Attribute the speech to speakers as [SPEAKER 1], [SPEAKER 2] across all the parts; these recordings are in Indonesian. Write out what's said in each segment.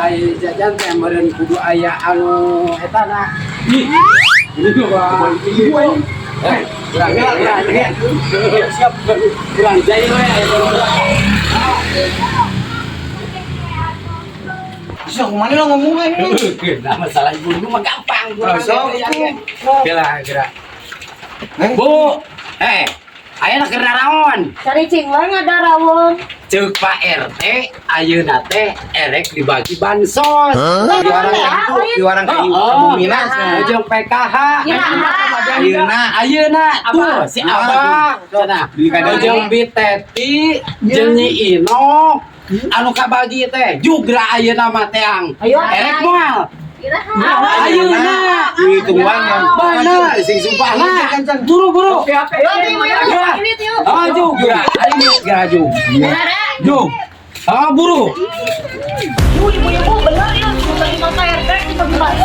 [SPEAKER 1] aya jajan teh meureun kudu aya anu eta na. Ini gua. Siap kurang jai we
[SPEAKER 2] Bisa kemana lo ngomongnya ini?
[SPEAKER 1] Nah masalah ibu mah gampang kira. Bu, ayeuna keur naraon?
[SPEAKER 3] Cari cinglang ada rawon.
[SPEAKER 1] Ceuk Pak RT ayeuna teh erek dibagi bansos.
[SPEAKER 2] Di warang Bumina
[SPEAKER 1] jeung PKH. Ayeuna tuh si Abah cenah. Jeung Biteti jeung Nyi Ino anu kabagi teh jugra ayeuna mah teang. Erek moal. Ayeuna
[SPEAKER 2] hitungan
[SPEAKER 1] bener sing sumpah lah. Buru-buru. Jugra. Ayeuna geura jug. Jug. Buru.
[SPEAKER 3] Ibu bener ya, dari Mama RT kita bilang.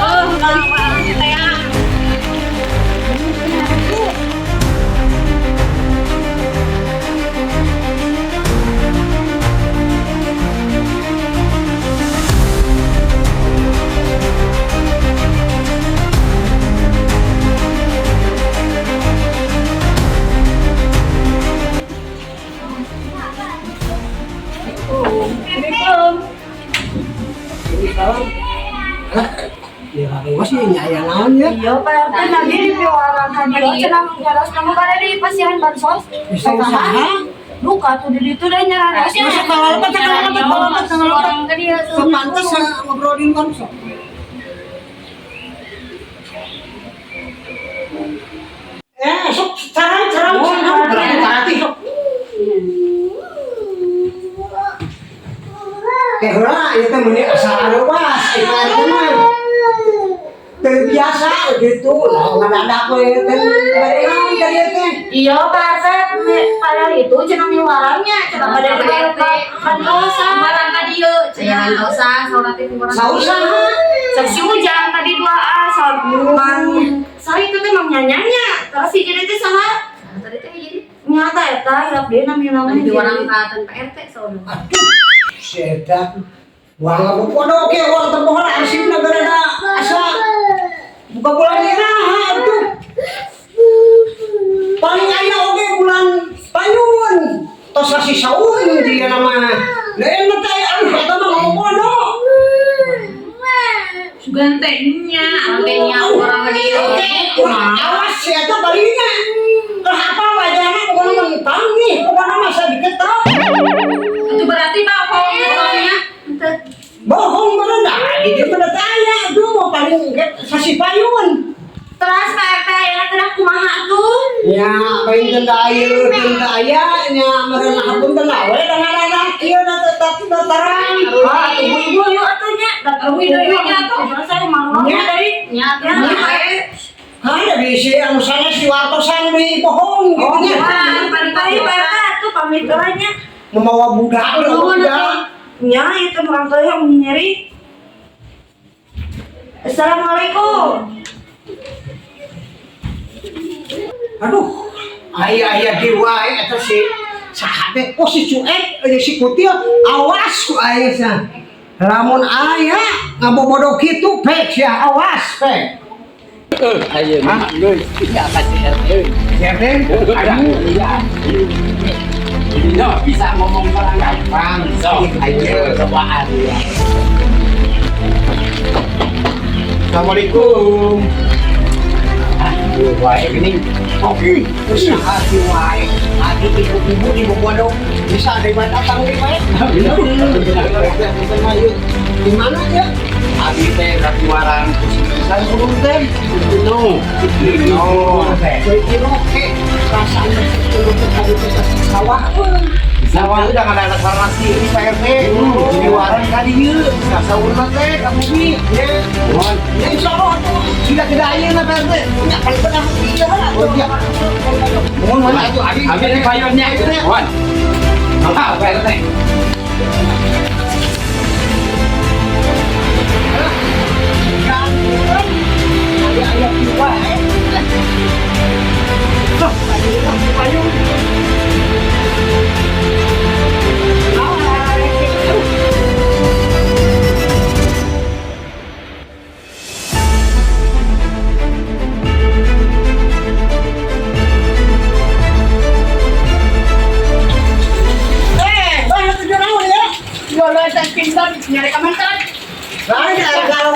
[SPEAKER 2] Ya masih nyaya naon ya.
[SPEAKER 3] Iya, Pak RT tadi di piwara tadi cenah ngaros kamu kada di pasihan bansos. Luka tuh di ditu dah nyaranos. Orang ke dia tuh.
[SPEAKER 2] Sepantas ngobrolin konsol. Sok carang. Berarti sok. Kehera itu meni asal arewas kita mah. Terbiasa gitu. Ngadadak we teh bareng dari teh.
[SPEAKER 3] Iya, Pak RT pada itu cenah miwarannya, cenah pada bantosan. Barang ka dieu, cenah bantosan, saurati kurang.
[SPEAKER 2] Sausa.
[SPEAKER 3] Saksi hujan tadi 2A saur bulan. Sari itu teh mah nyanyanya. Terus si jadi teh saha? Tadi teh jadi nyata eta hirap deui namanya
[SPEAKER 4] di orang kaatan Pak RT soalnya.
[SPEAKER 2] Aduh. Sedan. Wah, bodoh ke uang terpohon arsip negara asa. Buka bulan ira aduh. Paling aya oge bulan Payun. Tos kasih saun dia nama. Lain mah teh anu eta mah mau bodoh.
[SPEAKER 4] Gantengnya orang dia.
[SPEAKER 2] Awas ya eta balina. Kenapa wajahnya bukan mentang nih, bukan masa diketok.
[SPEAKER 4] Itu berarti bohong orangnya.
[SPEAKER 2] Bohong bener dah, dia bener tanya, aduh mau paling kasih payun.
[SPEAKER 3] Terus Pak RT ya teh kumaha tuh?
[SPEAKER 2] Ya, paling tenda aya, nya merena habun tenda we dengan kieu da terang.
[SPEAKER 3] Ah, ibu-ibu yuk atunya, datang ibu-ibunya tuh. Saya mau dari
[SPEAKER 4] Nyata.
[SPEAKER 2] Ada bisi anu sana si wartosan deui bohong gitu nya.
[SPEAKER 3] Pari-pari Pak RT tuh pamiturannya.
[SPEAKER 2] Membawa budak
[SPEAKER 3] Ya, itu orang tua yang nyeri. Assalamualaikum.
[SPEAKER 2] Aduh, aya dewa eta si saha teh? Oh si cuek, si kutil awas ku aya sa. Lamun aya ngabobodo kitu pek sia awas pek.
[SPEAKER 1] Ayeuna geus ya kasih RT.
[SPEAKER 2] RT
[SPEAKER 1] Ada iya. Ini bisa ngomong orang gampang. So, ayo cobaan ya.
[SPEAKER 2] Assalamualaikum.
[SPEAKER 1] Wae gini.
[SPEAKER 2] Oke, usaha si wae. Lagi ibu-ibu di bobodo bisa ada mana datang di wae. Di mana ya?
[SPEAKER 1] Abi teh rakiwaran kusisan turun teh. No.
[SPEAKER 2] Jadi oke, rasanya turun ke sawah.
[SPEAKER 1] Sawah udah ada anak farmasi ini Pak RT. Jadi waran kali ieu. Sasaurna teh ka bumi.
[SPEAKER 2] Ya insyaallah tuh sudah tidak ayeuna Pak RT. Nya paling benar ieu lah. Oh dia.
[SPEAKER 1] Mohon mana itu abi teh payonnya itu teh. Wan. Apa Pak RT?
[SPEAKER 2] Ayah tua Tuh, payung.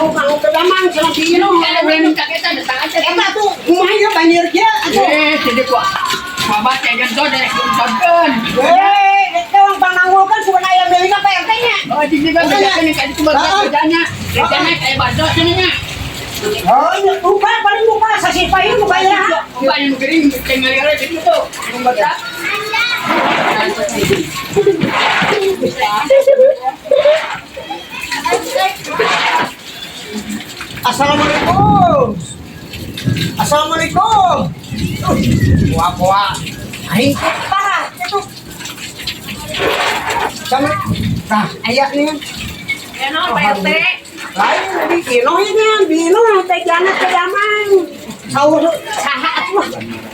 [SPEAKER 2] mau kedaman sama Dino.
[SPEAKER 4] Ada boleh minta kita datang aja.
[SPEAKER 2] Eta tuh rumahnya banjir dia.
[SPEAKER 4] Jadi gua mama jangan so dari kunjungan.
[SPEAKER 2] Itu orang panangul kan suka ayam beli ke PRT-nya.
[SPEAKER 4] Oh, di sini kan kerjanya kayak itu kerjanya. Kerjanya kayak badut ininya.
[SPEAKER 2] Oh, iya, lupa paling lupa sasipain lupa ya.
[SPEAKER 4] Bukan yang kering tinggal di situ. Membaca.
[SPEAKER 2] Assalamualaikum. Assalamualaikum. Wah. Aing parah itu. Sama nah, ayahnya.
[SPEAKER 4] Ya no, Pak RT.
[SPEAKER 2] Lain di Dino ini, Dino teh jana teh damang. Sahur saha atuh.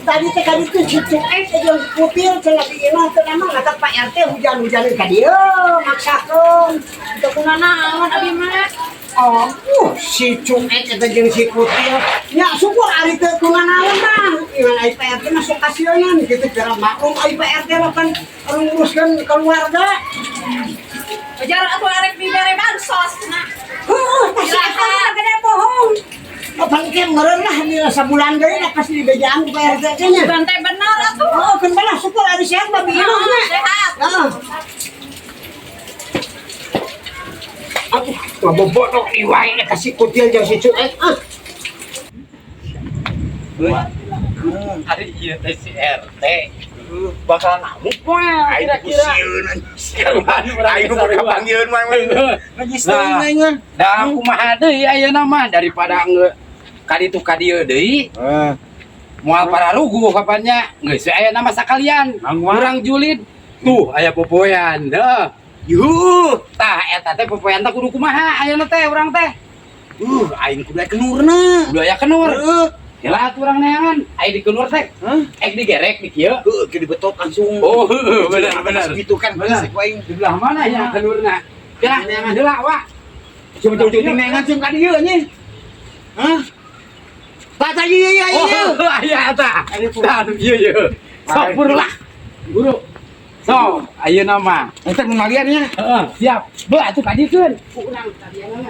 [SPEAKER 2] Tadi teh kali itu cucu jeung putih cenah di Dino teh damang ngatak Pak RT hujan-hujan ka dieu maksakeun.
[SPEAKER 4] Itu kunana aman abi mah.
[SPEAKER 2] Oh, si Cuek eta jeung si Putih. Ya syukur ari teu kunanaon mah. Iman ai PRT masuk kasieunan kitu cara maklum ai PRT lah kan nguruskeun keluarga.
[SPEAKER 4] Ajar atuh arek di bare bansos nah.
[SPEAKER 2] Kasih apa gede bohong. Apa ke meureun lah di sabulan deui lah pasti dibejaan ku PRT nya.
[SPEAKER 4] Bantai bener atuh.
[SPEAKER 2] Oh, kan balah syukur ari sehat babi ino nya.
[SPEAKER 4] Sehat.
[SPEAKER 2] Heeh. Aduh, mabobok dong iwai kasih kutil jeung si Cuek.
[SPEAKER 1] Hari ieu teh si RT bakal ngamuk mah kira-kira.
[SPEAKER 5] Ayo mereka panggilin mah. Lagi setengah aja.
[SPEAKER 1] Da kumaha deui ayeuna mah daripada kaditu ka dieu deui. Moal pararugu kapannya geus aya nama sakalian. Urang julid. Tuh aya popoyan. Heuh. Yuh, tah eta teh popoyan teh kudu kumaha ayeuna teh urang teh.
[SPEAKER 5] Aing kudu aya kenurna.
[SPEAKER 1] Kudu aya kenur. Heula atuh urang neangan, aya di kenur teh. Ek digerek di kieu.
[SPEAKER 5] Heuh, ke dibetot langsung.
[SPEAKER 1] Oh, benar.
[SPEAKER 5] Gitu kan
[SPEAKER 1] Benar.
[SPEAKER 5] aing.
[SPEAKER 1] Di belah mana ya kenurna? Ya, neangan heula wa.
[SPEAKER 5] Coba nengan jeung ka dieu nya. Hah? Tata ieu
[SPEAKER 1] Oh, aya eta. Tah ieu. Sampur lah. Guru. So, ayeuna mah.
[SPEAKER 5] Eta nu ngalian nya.
[SPEAKER 1] Heeh, siap. Beuh atuh kadieun. Urang kadieun.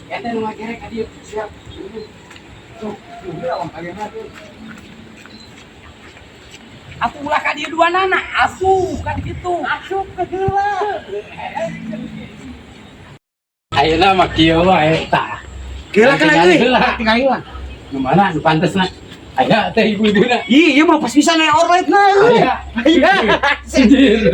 [SPEAKER 1] Eta nu ngagerek ka dieu. Siap. Aku ulah ka dieu dua nana, asuh kan gitu. Asuh ke heula. Ayeuna mah kieu wae tah.
[SPEAKER 5] Geula kan
[SPEAKER 1] Tinggal
[SPEAKER 5] euy.
[SPEAKER 1] heula.
[SPEAKER 5] Tinggal heula.
[SPEAKER 1] Nu mana nu pantesna? Aya teh ibu-ibuna.
[SPEAKER 5] Ieu mah pas bisa naik orletna.
[SPEAKER 1] Aya. Iya. Sijir.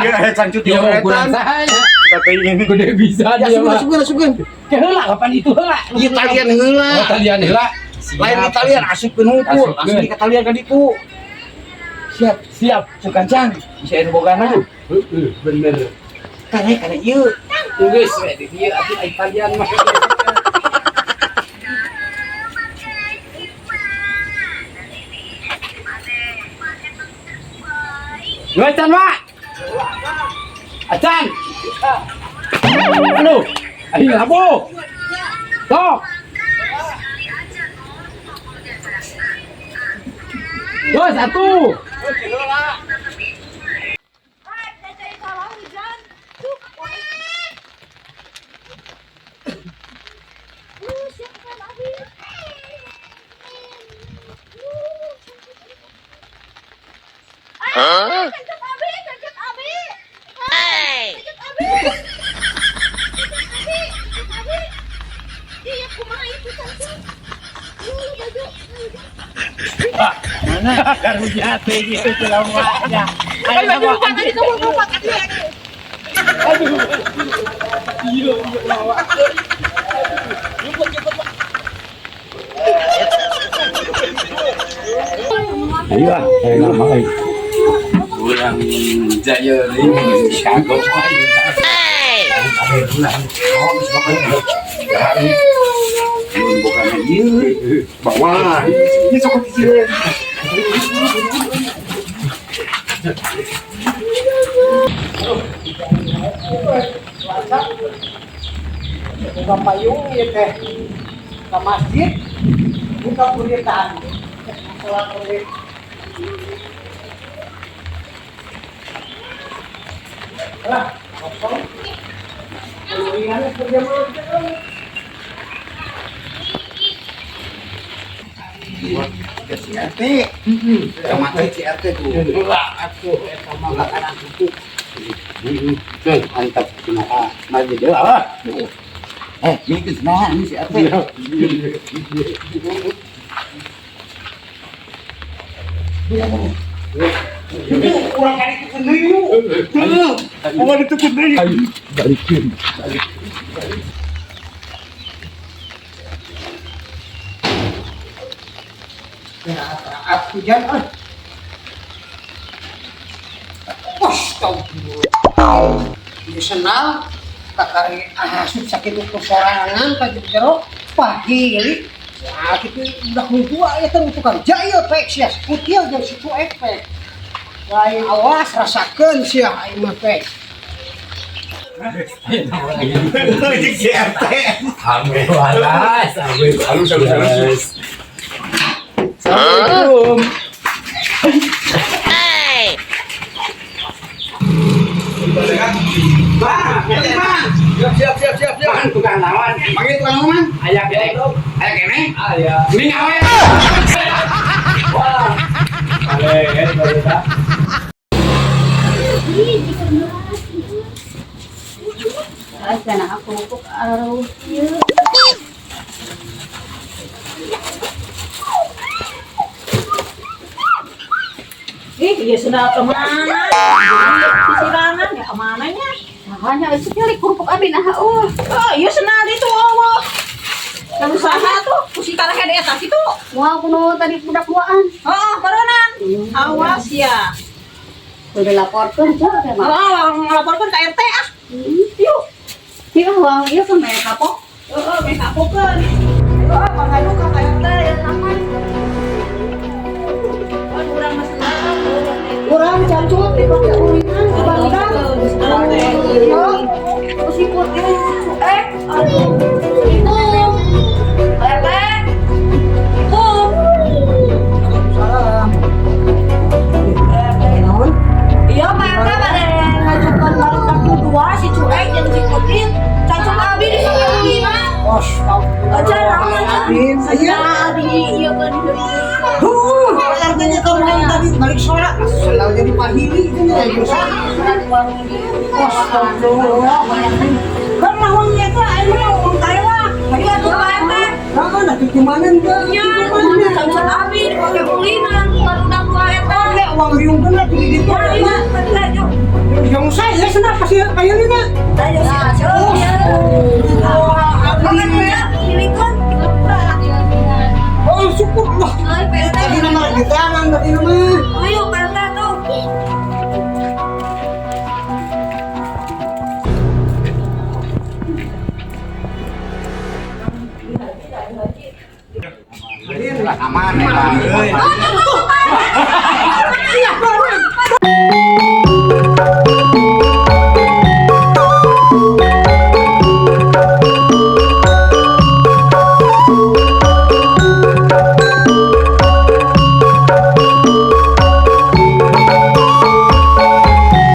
[SPEAKER 5] Ya, cancut
[SPEAKER 1] Dia mau kurang sahanya.
[SPEAKER 5] Tapi ini
[SPEAKER 1] Gede bisa
[SPEAKER 5] ya
[SPEAKER 1] dia mah.
[SPEAKER 5] sugan.
[SPEAKER 1] Heula kapan itu heula?
[SPEAKER 5] Ieu talian heula.
[SPEAKER 1] Oh, talian heula.
[SPEAKER 5] Lain di talian asupkeun hungkul,
[SPEAKER 1] Asupkeun.
[SPEAKER 5] asli ka talian ka ditu.
[SPEAKER 1] Siap.
[SPEAKER 5] Sukancang bisa anu bogana.
[SPEAKER 1] Heeh, bener.
[SPEAKER 5] Kana ieu.
[SPEAKER 1] Geus we di dieu atuh ai talian mah. Yo, Acan, Mak. Acan. Aduh. Ayo, labu. Sok. Yo, satu. Mana karunya teh gitu celamanya. Ayo baju jangan dikubur-kubur lagi. Aduh. Iya lawa. Ayo, ayo main. Kurang jaya ni kagok main. Hey. Bukan lagi bawah. Ini sok kecil.
[SPEAKER 2] Buka payung ya teh. Ke masjid buka kuritan. Salat kurit. Lah, apa? Kuliahnya kerja malam. Si RT. Yang mati si RT tuh.
[SPEAKER 1] Enggak, atuh eta mah makanan itu. Cek, mantap kenapa? Maju deh ah.
[SPEAKER 2] Ini kesana ini si RT. Kurang kali itu sendiri.
[SPEAKER 5] Mau ditutup deh.
[SPEAKER 2] Aku jangan. Astagfirullah. Ini senang. Kakak asup sakit untuk sorangan pagi jero pagi. Nah, kita udah tua ya kan untuk kerja ya pek sia kutil jeung situ efek. Lain awas rasakeun sia aing mah pek.
[SPEAKER 5] Si RT.
[SPEAKER 1] Ame walas, ame
[SPEAKER 5] Halus.
[SPEAKER 1] Assalamualaikum.
[SPEAKER 5] Siap.
[SPEAKER 1] Bang, tukang lawan.
[SPEAKER 5] Panggil tukang lawan.
[SPEAKER 1] Aya kene.
[SPEAKER 5] Ayo kene.
[SPEAKER 1] Aya. Ming awe. Wah.
[SPEAKER 3] Sana aku kok arus.
[SPEAKER 6] Iya sudah kemana? Sirangan ya kemananya?
[SPEAKER 3] Makanya itu kali kerupuk abi nah
[SPEAKER 6] Oh iya senang itu Allah. Yang usaha tuh, kusi karena di atas itu.
[SPEAKER 3] wah kuno tadi budak duaan.
[SPEAKER 6] Oh, baronan. Awas ya.
[SPEAKER 3] Udah laporkan coba ya, Mak.
[SPEAKER 6] Oh, ngelaporkan ke RT ah. Yuk.
[SPEAKER 3] Iya, wah, iya kan mereka kapok.
[SPEAKER 6] Mereka apokan. Oh, ngadu ke RT ya sama. Kurang masalah.
[SPEAKER 3] Kurang cacut dipakai ulingan kebanggaan.
[SPEAKER 6] Terus ikut ini. Aduh. Itu. RT. Itu.
[SPEAKER 2] Salam.
[SPEAKER 6] Iya, Pak RT pada ngajukan balik aku dua si cuek dan si Putin. Cacok abi di sana lima. Aja namanya.
[SPEAKER 2] Saya.
[SPEAKER 6] Iya kan.
[SPEAKER 2] Artinya kalau yang tadi balik sholat, selalu jadi pahili itu ya dosa. Astagfirullah.
[SPEAKER 6] Kan mawangnya itu emang orang Taiwan. Ayo tuh Pak RT.
[SPEAKER 2] Nah, nanti gimana enggak?
[SPEAKER 6] Ya, cacok abi pakai ulingan. Baru udah Pak RT.
[SPEAKER 2] Uang riung kena di itu.
[SPEAKER 6] Iya, tadi aja.
[SPEAKER 2] Yang saya ya sudah pasti kayak ini nak.
[SPEAKER 6] Ayo sih, cacok. Makan ya, milikkan.
[SPEAKER 2] Oh syukurlah. Tadi nama di tangan tadi nama.
[SPEAKER 6] Ayo Pak RT tuh.
[SPEAKER 5] Aman ya.